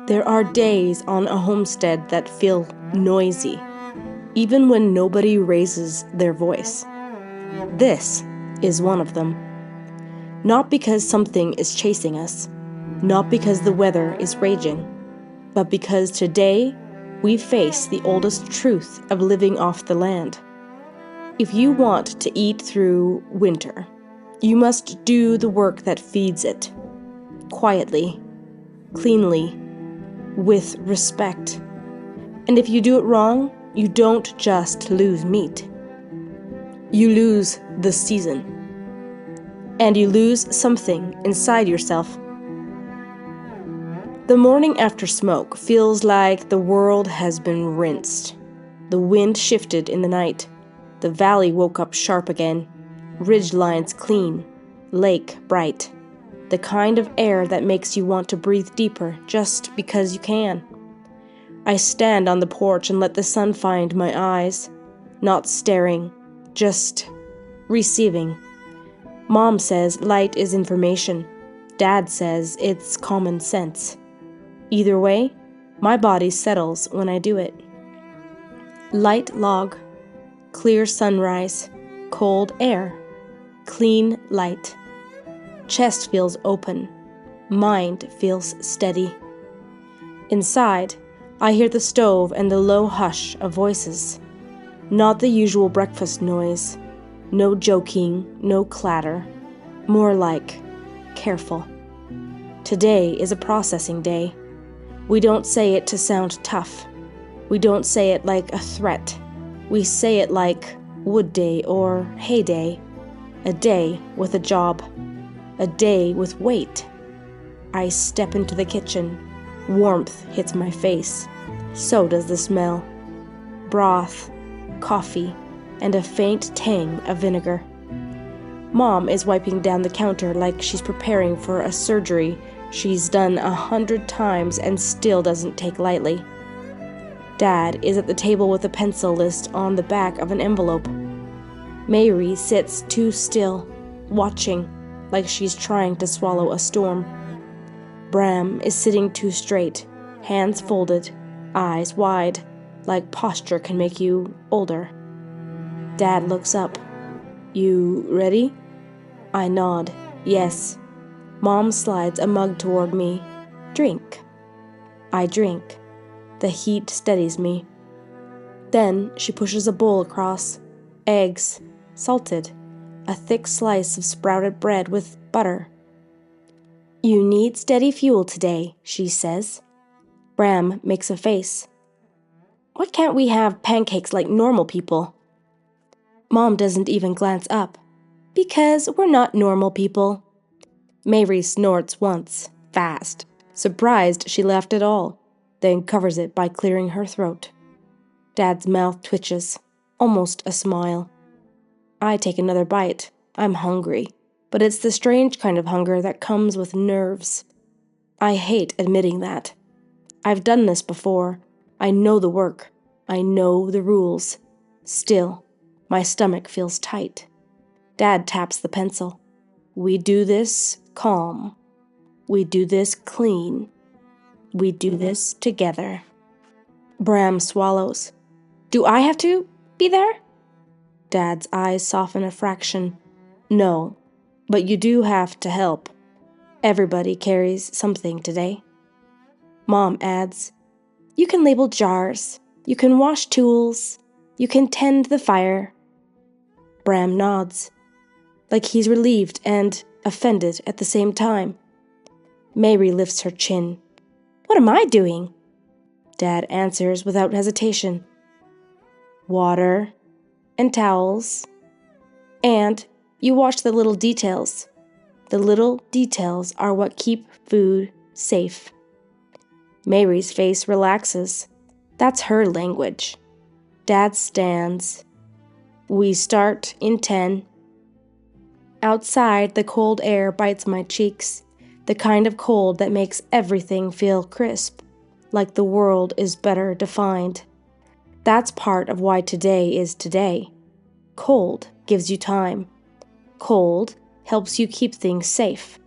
There are days on a homestead that feel noisy, even when nobody raises their voice. This is one of them. Not because something is chasing us, not because the weather is raging, but because today we face the oldest truth of living off the land. If you want to eat through winter, you must do the work that feeds it, quietly, cleanly, with respect. And if you do it wrong, you don't just lose meat. You lose the season. And you lose something inside yourself. The morning after smoke feels like the world has been rinsed. The wind shifted in the night. The valley woke up sharp again. Ridge lines clean. Lake bright. The kind of air that makes you want to breathe deeper just because you can. I stand on the porch and let the sun find my eyes. Not staring, just receiving. Mom says light is information. Dad says it's common sense. Either way, my body settles when I do it. Light log, clear sunrise, cold air, clean light. Chest feels open, mind feels steady. Inside, I hear the stove and the low hush of voices. Not the usual breakfast noise, no joking, no clatter, more like careful. Today is a processing day. We don't say it to sound tough. We don't say it like a threat. We say it like wood day or hay day, a day with a job. A day with weight. I step into the kitchen. Warmth hits my face. So does the smell. Broth, coffee, and a faint tang of vinegar. Mom is wiping down the counter like she's preparing for a surgery she's done 100 times and still doesn't take lightly. Dad is at the table with a pencil list on the back of an envelope. Mary sits too still, watching, like she's trying to swallow a storm. Bram is sitting too straight, hands folded, eyes wide, like posture can make you older. Dad looks up. You ready? I nod. Yes. Mom slides a mug toward me. Drink. I drink. The heat steadies me. Then she pushes a bowl across. Eggs, salted. A thick slice of sprouted bread with butter. You need steady fuel today, she says. Bram makes a face. Why can't we have pancakes like normal people? Mom doesn't even glance up. Because we're not normal people. Mary snorts once, fast, surprised she laughed at all, then covers it by clearing her throat. Dad's mouth twitches, almost a smile. I take another bite. I'm hungry, but it's the strange kind of hunger that comes with nerves. I hate admitting that. I've done this before. I know the work. I know the rules. Still, my stomach feels tight. Dad taps the pencil. We do this calm. We do this clean. We do this together. Bram swallows. Do I have to be there? Dad's eyes soften a fraction. No, but you do have to help. Everybody carries something today. Mom adds, you can label jars. You can wash tools. You can tend the fire. Bram nods, like he's relieved and offended at the same time. Mary lifts her chin. What am I doing? Dad answers without hesitation. Water and towels. And you watch the little details. The little details are what keep food safe. Mary's face relaxes. That's her language. Dad stands. We start in 10. Outside, the cold air bites my cheeks, the kind of cold that makes everything feel crisp, like the world is better defined. That's part of why today is today. Cold gives you time. Cold helps you keep things safe.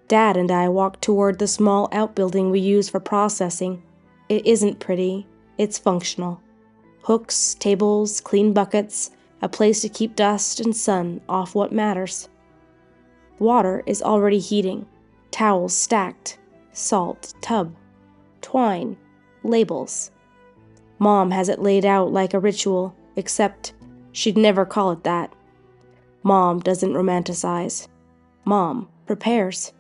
Dad and I walk toward the small outbuilding we use for processing. It isn't pretty, it's functional. Hooks, tables, clean buckets, a place to keep dust and sun off what matters. Water is already heating, towels stacked, salt tub, twine, labels. Mom has it laid out like a ritual, except she'd never call it that. Mom doesn't romanticize. Mom prepares.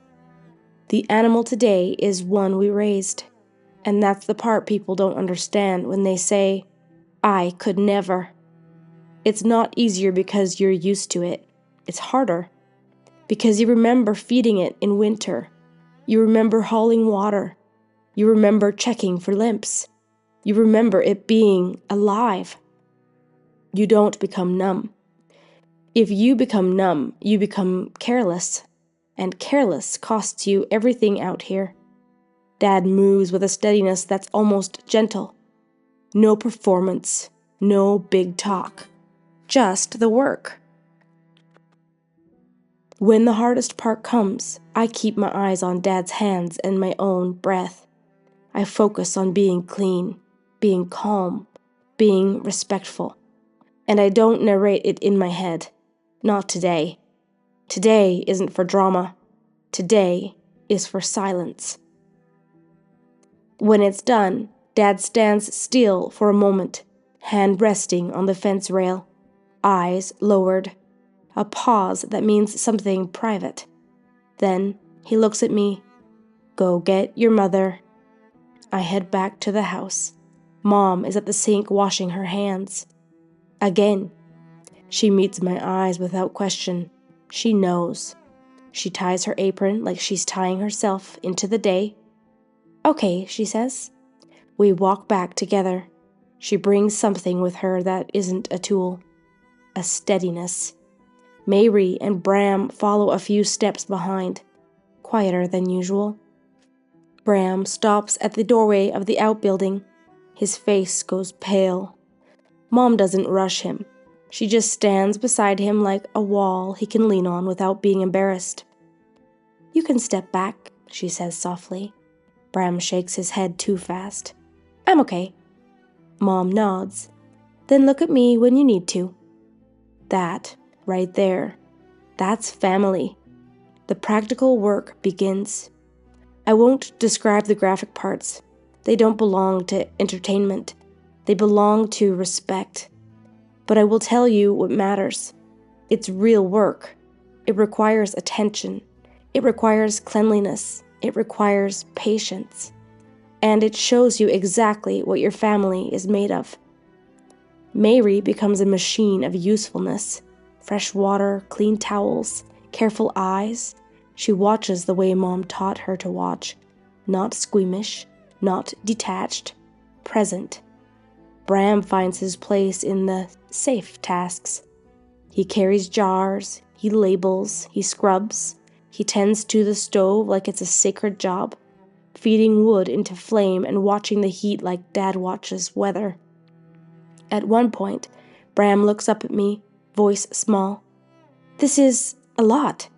The animal today is one we raised, and that's the part people don't understand when they say, I could never. It's not easier because you're used to it. It's harder because you remember feeding it in winter. You remember hauling water. You remember checking for limps. You remember it being alive. You don't become numb. If you become numb, you become careless, and careless costs you everything out here. Dad moves with a steadiness that's almost gentle. No performance, no big talk, just the work. When the hardest part comes, I keep my eyes on Dad's hands and my own breath. I focus on being clean, being calm, being respectful. And I don't narrate it in my head. Not today. Today isn't for drama. Today is for silence. When it's done, Dad stands still for a moment, hand resting on the fence rail, eyes lowered, a pause that means something private. Then he looks at me. Go get your mother. I head back to the house. Mom is at the sink washing her hands. Again. She meets my eyes without question. She knows. She ties her apron like she's tying herself into the day. Okay, she says. We walk back together. She brings something with her that isn't a tool. A steadiness. Mary and Bram follow a few steps behind, quieter than usual. Bram stops at the doorway of the outbuilding. His face goes pale. Mom doesn't rush him. She just stands beside him like a wall he can lean on without being embarrassed. You can step back, she says softly. Bram shakes his head too fast. I'm okay. Mom nods. Then look at me when you need to. That, right there, that's family. The practical work begins. I won't describe the graphic parts. They don't belong to entertainment. They belong to respect. But I will tell you what matters. It's real work. It requires attention. It requires cleanliness. It requires patience. And it shows you exactly what your family is made of. Mary becomes a machine of usefulness. Fresh water, clean towels, careful eyes. She watches the way Mom taught her to watch. Not squeamish, not detached, present. Bram finds his place in the safe tasks. He carries jars, he labels, he scrubs, he tends to the stove like it's a sacred job, feeding wood into flame and watching the heat like Dad watches weather. At one point, Bram looks up at me, voice small. This is a lot.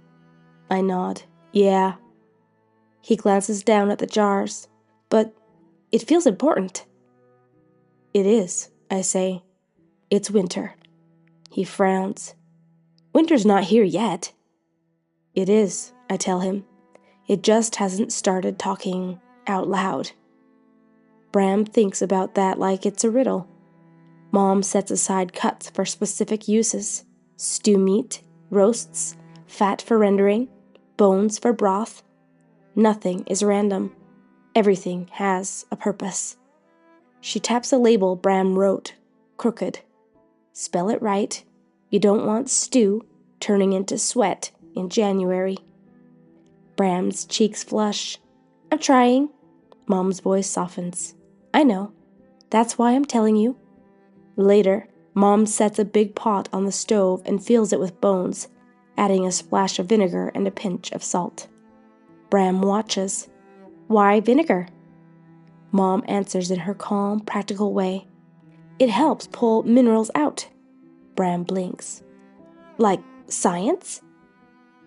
I nod. Yeah. He glances down at the jars, but it feels important. It is, I say. It's winter. He frowns. Winter's not here yet. It is, I tell him. It just hasn't started talking out loud. Bram thinks about that like it's a riddle. Mom sets aside cuts for specific uses. Stew meat, roasts, fat for rendering, bones for broth. Nothing is random. Everything has a purpose. She taps a label Bram wrote, crooked. Spell it right. You don't want stew turning into sweat in January. Bram's cheeks flush. I'm trying. Mom's voice softens. I know. That's why I'm telling you. Later, Mom sets a big pot on the stove and fills it with bones, adding a splash of vinegar and a pinch of salt. Bram watches. Why vinegar? Mom answers in her calm, practical way. It helps pull minerals out. Bram blinks. Like science?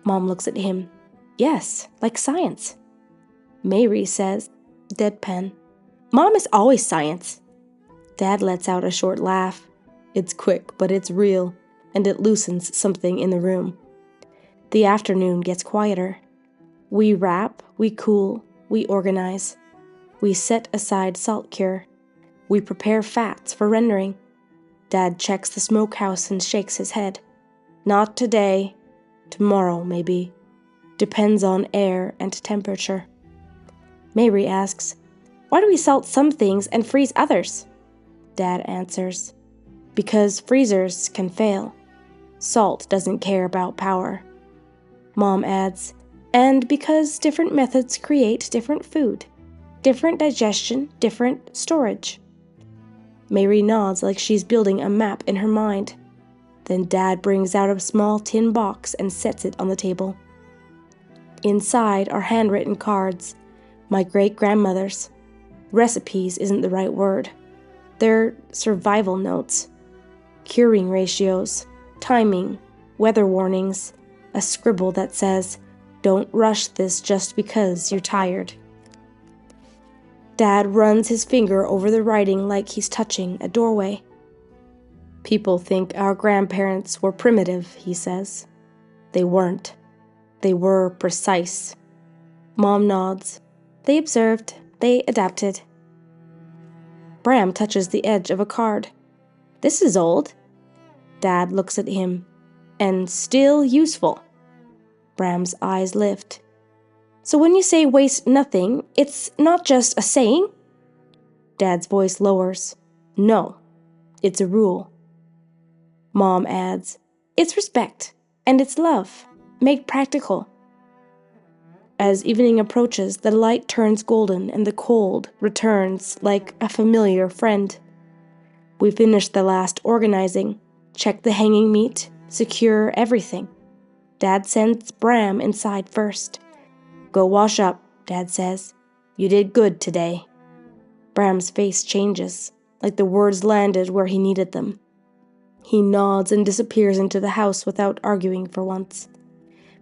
Mom looks at him. Yes, like science. Mary says, deadpan, Mom is always science. Dad lets out a short laugh. It's quick, but it's real, and it loosens something in the room. The afternoon gets quieter. We wrap, we cool, we organize. We set aside salt cure. We prepare fats for rendering. Dad checks the smokehouse and shakes his head. Not today. Tomorrow, maybe. Depends on air and temperature. Mary asks, Why do we salt some things and freeze others? Dad answers, Because freezers can fail. Salt doesn't care about power. Mom adds, And because different methods create different food. Different digestion, different storage. Mary nods like she's building a map in her mind. Then Dad brings out a small tin box and sets it on the table. Inside are handwritten cards, my great-grandmother's. Recipes isn't the right word. They're survival notes. Curing ratios, timing, weather warnings, a scribble that says, Don't rush this just because you're tired. Dad runs his finger over the writing like he's touching a doorway. People think our grandparents were primitive, he says. They weren't. They were precise. Mom nods. They observed. They adapted. Bram touches the edge of a card. This is old. Dad looks at him. And still useful. Bram's eyes lift. So when you say waste nothing, it's not just a saying? Dad's voice lowers. No, it's a rule. Mom adds, It's respect, and it's love, made practical. As evening approaches, the light turns golden and the cold returns like a familiar friend. We finish the last organizing, check the hanging meat, secure everything. Dad sends Bram inside first. Go wash up, Dad says. You did good today. Bram's face changes, like the words landed where he needed them. He nods and disappears into the house without arguing for once.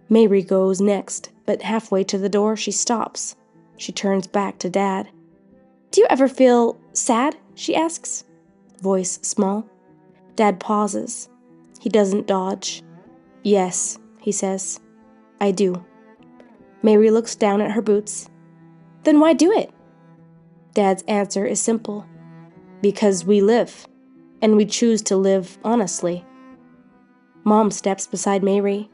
Mary goes next, but halfway to the door she stops. She turns back to Dad. Do you ever feel sad? She asks. Voice small. Dad pauses. He doesn't dodge. Yes, he says. I do. Mary looks down at her boots. Then why do it? Dad's answer is simple. Because we live, and we choose to live honestly. Mom steps beside Mary.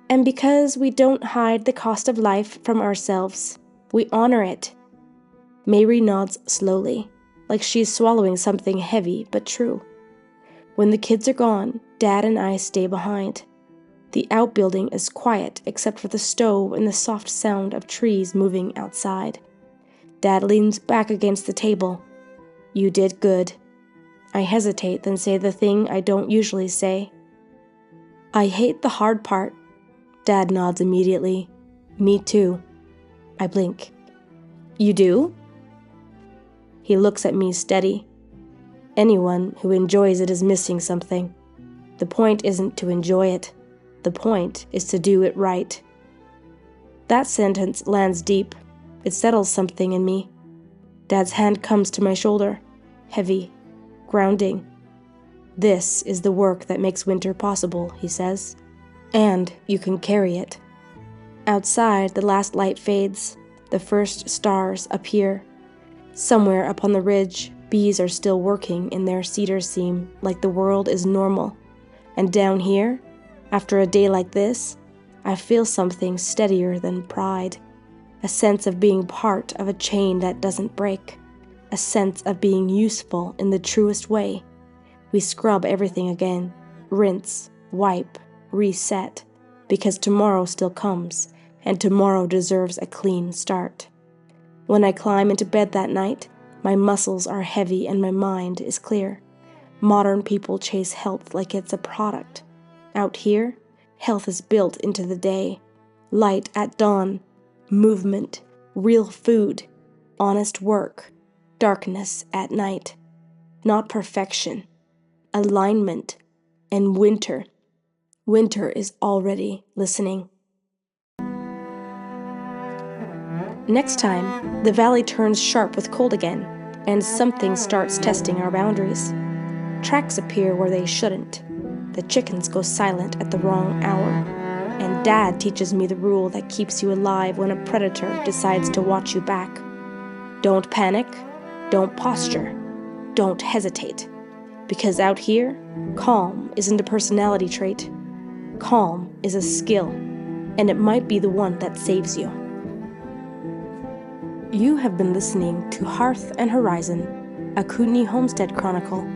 And because we don't hide the cost of life from ourselves, we honor it. Mary nods slowly, like she's swallowing something heavy but true. When the kids are gone, Dad and I stay behind. The outbuilding is quiet except for the stove and the soft sound of trees moving outside. Dad leans back against the table. You did good. I hesitate, then say the thing I don't usually say. I hate the hard part. Dad nods immediately. Me too. I blink. You do? He looks at me steady. Anyone who enjoys it is missing something. The point isn't to enjoy it. The point is to do it right. That sentence lands deep. It settles something in me. Dad's hand comes to my shoulder. Heavy. Grounding. This is the work that makes winter possible, he says. And you can carry it. Outside, the last light fades. The first stars appear. Somewhere up on the ridge, bees are still working in their cedar seam like the world is normal. And down here, after a day like this, I feel something steadier than pride. A sense of being part of a chain that doesn't break. A sense of being useful in the truest way. We scrub everything again. Rinse, wipe, reset. Because tomorrow still comes, and tomorrow deserves a clean start. When I climb into bed that night, my muscles are heavy and my mind is clear. Modern people chase health like it's a product. Out here, health is built into the day. Light at dawn, movement, real food, honest work, darkness at night. Not perfection, alignment, and winter. Winter is already listening. Next time, the valley turns sharp with cold again, and something starts testing our boundaries. Tracks appear where they shouldn't. The chickens go silent at the wrong hour. And Dad teaches me the rule that keeps you alive when a predator decides to watch you back. Don't panic, don't posture, don't hesitate. Because out here, calm isn't a personality trait. Calm is a skill, and it might be the one that saves you. You have been listening to Hearth Horizon, a Kootenay Homestead Chronicle.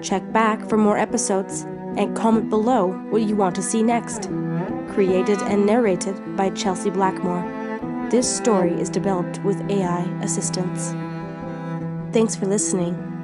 Check back for more episodes and comment below what you want to see next. Created and narrated by Chelsea Blackmore. This story is developed with AI assistance. Thanks for listening.